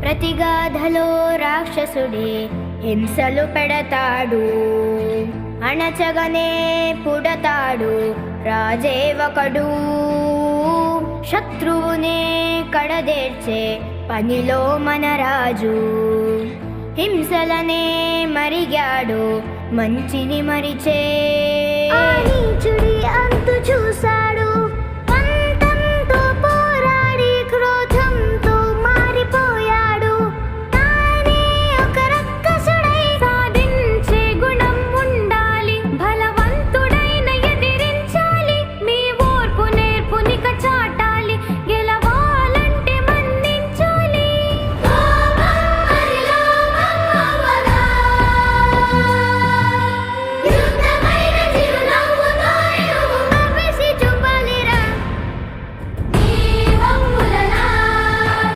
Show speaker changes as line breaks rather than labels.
ప్రతిగాధలో రాక్షసుడే హింసలు పెడతాడు, అణచగనే పుడతాడు రాజే ఒకడు. శత్రువునే కడదేర్చే పనిలో మన రాజు, హింసలనే మరిగాడు మంచిని మరిచే.
నీచుడి అంతు చూశాడు,